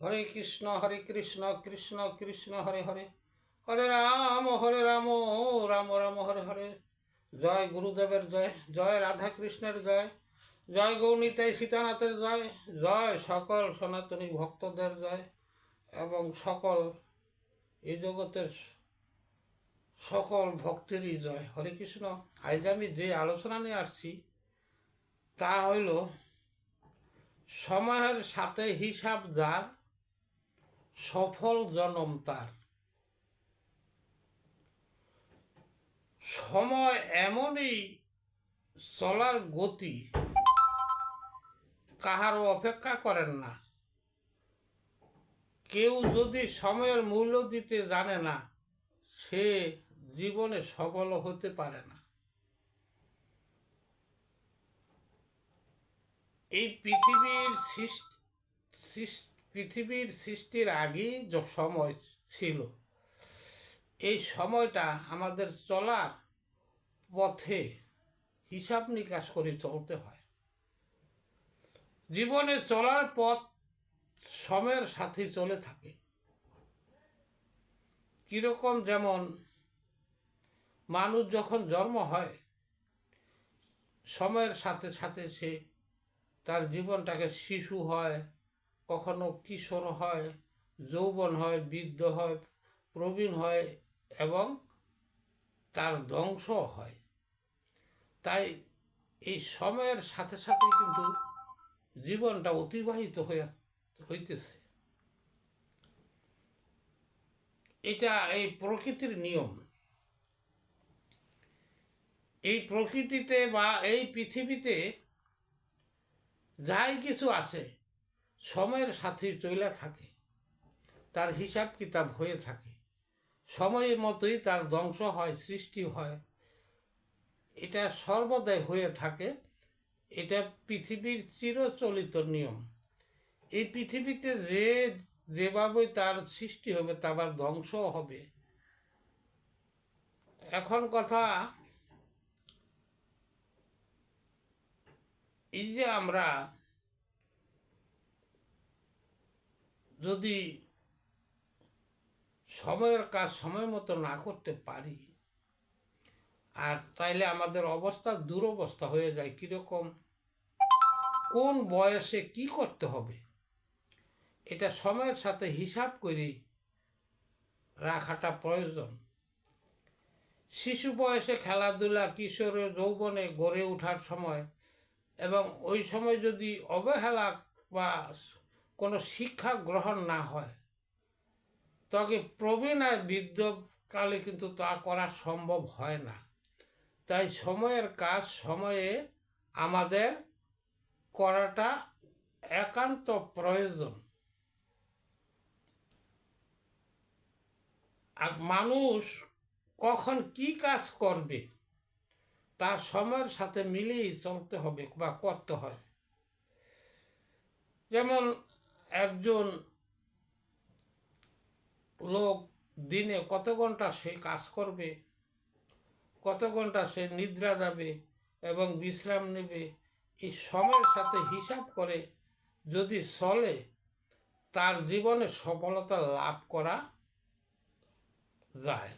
হরে কৃষ্ণ কৃষ্ণ কৃষ্ণ হরে হরে, হরে রাম রাম রাম হরে হরে। জয় গুরুদেবের জয়, জয় রাধা কৃষ্ণের জয়, জয় গৌনিতাই সীতানাথের জয়, জয় সকল সনাতনী ভক্তদের জয় এবং সকল এই জগতের সকল ভক্তেরই জয়। হরে কৃষ্ণ। আজ আমি যে আলোচনা নিয়ে আসছি তা হইল সময়ের সাথে হিসাব যার, সফল জনম তার। সময় এমনই চলার গতি, কাহারও অপেক্ষা করেন না। কেউ যদি সময়ের মূল্য দিতে জানে না, সে জীবনে সফল হতে পারে না। এই পৃথিবীর সৃষ্টির আগেই যে সময় ছিল, এই সময়টা আমাদের চলার পথে হিসাব নিকাশ করে চলতে হয়। জীবনে চলার পথ সময়ের সাথে চলে থাকে। কীরকম, যেমন মানুষ যখন জন্ম হয়, সময়ের সাথে সাথে সে তার জীবনটাকে শিশু হয়, কখনো কিশোর হয়, যৌবন হয়, বৃদ্ধ হয়, প্রবীণ হয় এবং তার ধ্বংস হয়। তাই এই সময়ের সাথে সাথে কিন্তু জীবনটা অতিবাহিত হইতেছে। এটা এই প্রকৃতির নিয়ম। এই প্রকৃতিতে বা এই পৃথিবীতে যাই কিছু আছে সময়ের সাথে চলে থাকে, তার হিসাব কিতাব হয়ে থাকে। সময়ের মতোই তার ধ্বংস হয়, সৃষ্টি হয়। এটা সর্বদাই হয়ে থাকে। এটা পৃথিবীর চিরচলিত নিয়ম। এই পৃথিবীতে যেভাবে তার সৃষ্টি হবে, তার ধ্বংস হবে। এখন কথা, এই যে আমরা যদি সময়ের কাজ সময় মতো না করতে পারি, আর তাইলে আমাদের অবস্থা দুরবস্থা হয়ে যায়। কীরকম, কোন বয়সে কি করতে হবে, এটা সময়ের সাথে হিসাব করে রাখাটা প্রয়োজন। শিশু বয়সে খেলাধুলা, কিশোরে যৌবনে গড়ে ওঠার সময়, এবং ওই সময় যদি অবহেলা বা কোনো শিক্ষা গ্রহণ না হয়, তবে প্রবীণ আর বৃদ্ধকালে কিন্তু তা করা সম্ভব হয় না। তাই সময়ের কাজ সময়ে আমাদের করাটা একান্ত প্রয়োজন। আর মানুষ কখন কি কাজ করবে, তার সময়ের সাথে মিলিয়ে চলতে হবে বা করতে হয়। যেমন একজন লোক দিনে কত ঘন্টা সে কাজ করবে, কত ঘন্টা সে নিদ্রা যাবে এবং বিশ্রাম নেবে, এই সময়ের সাথে হিসাব করে যদি চলে, তার জীবনে সফলতা লাভ করা যায়।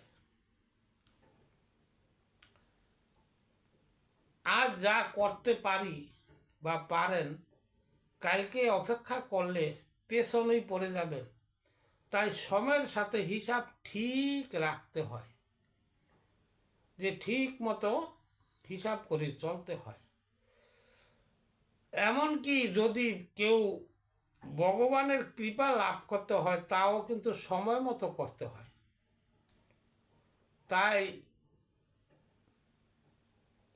আজ যা করতে পারি বা পারেন, কালকে অপেক্ষা করলে পেছনেই পড়ে যাবেন। তাই সময়ের সাথে হিসাব ঠিক রাখতে হয়, যে ঠিক মতো হিসাব করে চলতে হয়। এমনকি যদি কেউ ভগবানের কৃপা লাভ করতে হয়, তাও কিন্তু সময় মতো করতে হয়। তাই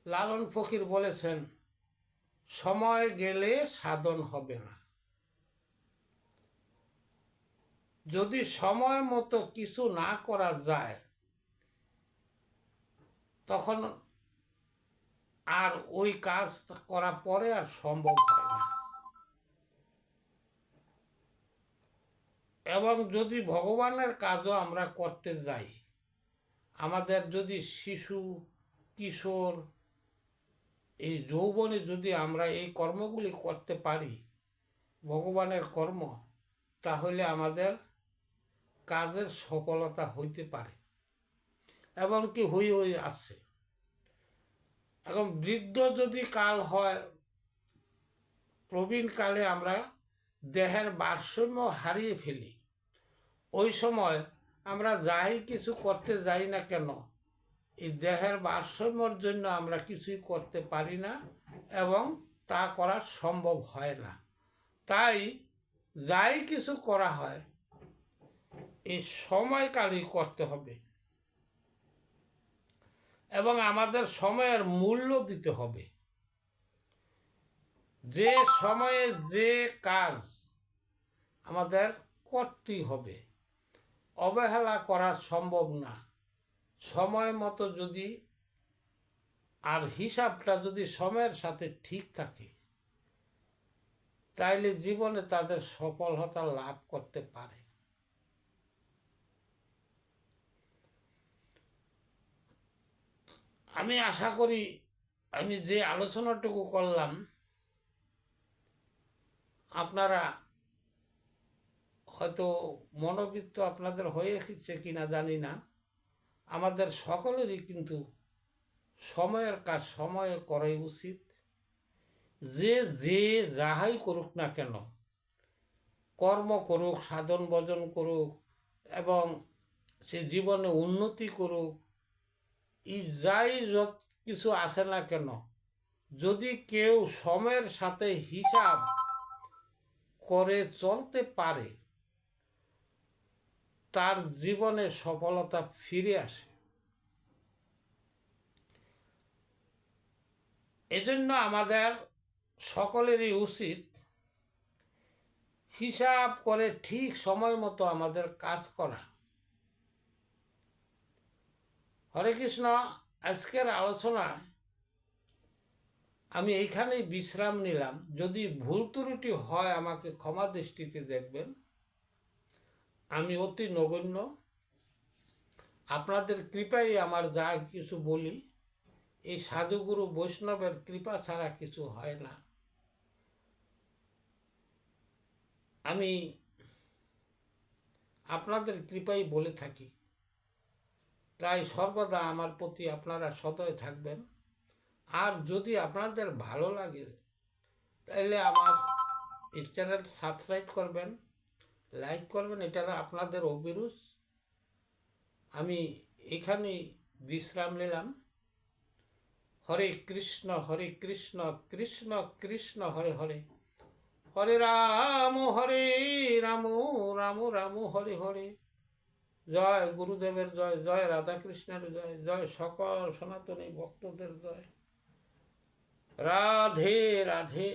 লালন ফকির বলেছেন, সময় গেলে সাধন হবে না। যদি সময় মতো কিছু না করা যায়, তখন আর ওই কাজ করার পরে আর সম্ভব হয় না। এবং যদি ভগবানের কাজও আমরা করতে যাই, আমাদের যদি শিশু, কিশোর, এই যৌবনে যদি আমরা এই কর্মগুলি করতে পারি, ভগবানের কর্ম, তাহলে আমাদের কাজের সফলতা হইতে পারে, এমনকি হয়ে আসছে। এখন বৃদ্ধ যদি কাল হয়, প্রবীণকালে আমরা দেহের ভারসাম্য হারিয়ে ফেলি। ওই সময় আমরা যাই কিছু করতে যাই না কেন, এই দেহের ভারসাম্যর জন্য আমরা কিছুই করতে পারি না এবং তা করা সম্ভব হয় না। তাই যাই কিছু করা হয় এই সময়কালই করতে হবে এবং আমাদের সময়ের মূল্য দিতে হবে। যে সময়ে যে কাজ আমাদের করতেই হবে, অবহেলা করা সম্ভব না। সময় মতো যদি আর হিসাবটা যদি সময়ের সাথে ঠিক থাকে, তাইলে জীবনে তাদের সফলতা লাভ করতে পারে। আমি আশা করি আমি যে আলোচনাটুকু করলাম আপনারা হয়তো মনোবৃত্ত আপনাদের হয়ে এসেছে কিনা জানি না। আমাদের সকলেরই কিন্তু সময়ের কাজ সময়ে করাই উচিত। যে যাহাই করুক না কেন, কর্ম করুক, সাধন ভজন করুক এবং সে জীবনে উন্নতি করুক, যাই যত কিছু আসে না কেন, যদি কেউ সময়ের সাথে হিসাব করে চলতে পারে, তার জীবনে সফলতা ফিরে আসে। এজন্য আমাদের সকলেরই উচিত হিসাব করে ঠিক সময় মতো আমাদের কাজ করা। হরে কৃষ্ণ। আজকের আলোচনায় আমি এইখানেই বিশ্রাম নিলাম। যদি ভুল ত্রুটি হয় আমাকে ক্ষমা দৃষ্টিতে দেখবেন। আমি অতি নগণ্য, আপনাদের কৃপায় আমার যা কিছু বলি, এই সাধুগুরু বৈষ্ণবের কৃপা ছাড়া কিছু হয় না। আমি আপনাদের কৃপাই বলে থাকি, তাই সর্বদা আমার প্রতি আপনারা সদয় থাকবেন। আর যদি আপনাদের ভালো লাগে তাহলে আমার এই চ্যানেল সাবস্ক্রাইব করবেন, লাইক করবেন, এটা আপনাদের অভিরুচ। আমি এখানেই বিশ্রাম নিলাম। হরে কৃষ্ণ কৃষ্ণ কৃষ্ণ হরে হরে, হরে রাম রাম রাম হরে হরে। জয় গুরুদেবের জয়, জয় রাধাকৃষ্ণের জয়, জয় সকল সনাতনী ভক্তদের জয়। রাধে রাধে।